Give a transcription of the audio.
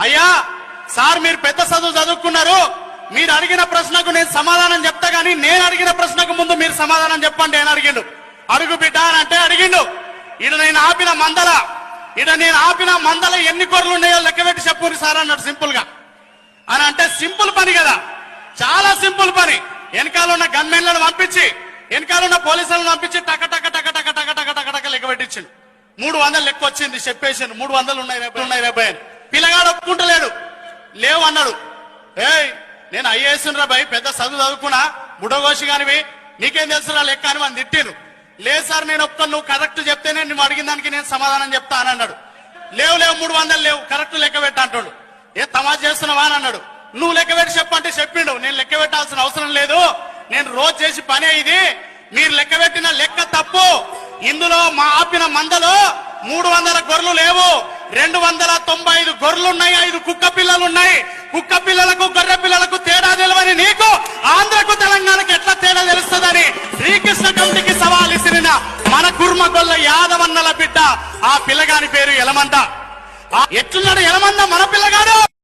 అయ్యా సార్ మీరు పెద్ద చదువుకున్నారు, మీరు అడిగిన ప్రశ్నకు నేను సమాధానం చెప్తా గానీ నేను అడిగిన ప్రశ్నకు ముందు మీరు సమాధానం చెప్పండి అని అడిగిండు. అడుగు బిడ్డ అని అంటే అడిగిండు. ఇడ నేను ఆపిన మందల ఎన్ని గొర్రెలు ఉన్నాయో లెక్కబెట్టి చెప్పుని సార్ అన్నాడు సింపుల్ గా. అని అంటే సింపుల్ పని కదా, చాలా సింపుల్ పని. వెనకాల ఉన్న గన్మెన్లను పంపించి వెనకాల ఉన్న పోలీసులను పంపించి టక టక టక టక టక టక టక టక లెక్క పెట్టించిండు. 300 లెక్క వచ్చింది, చెప్పేసిండు 300 ఉన్నాయి రేపు. పిల్లగాడు ఒప్పుకుంటలేడు, లేవు అన్నాడు. ఏయ్ నేను ఐఏఎస్ రా భయ్, పెద్ద చదువుకున్నా, బుడగోషి కానివి, నీకేం తెలుసురా లెక్క అని మనం తిట్టిను. లేదు సార్ నేను ఒప్పుకొని, నువ్వు కరెక్ట్ చెప్తేనే నువ్వు అడిగిన దానికి నేను సమాధానం చెప్తా అని అన్నాడు. లేవు 300 లేవు, కరెక్ట్ లెక్క పెట్ట అంటాడు. ఏ తమాషా చేస్తున్నావా అని అన్నాడు. నువ్వు లెక్క పెట్టి చెప్పంటే చెప్పిండు. నేను లెక్క పెట్టాల్సిన అవసరం లేదు, నేను రోజు చేసి పనే ఇది, మీరు లెక్క పెట్టిన లెక్క తప్పు. ఇందులో మా ఆపిన మందలో 300 గొర్రెలు లేవు, 295 గొర్రెలు ఉన్నాయి, 5 కుక్క పిల్లలు ఉన్నాయి. కుక్క పిల్లలకు గొర్రె పిల్లలకు తేడా తెలియని నీకు ఆంధ్రకు తెలంగాణకు ఎట్లా తేడా తెలుస్తుందని శ్రీకృష్ణ కమిటీకి సవాల్ ఇసిరిన మన కుర్మగొల్ల యాదవన్నల బిడ్డ, ఆ పిల్లగాని పేరు ఎలమంద. ఎట్లున్నాడు ఎలమంద మన పిల్లగాడు?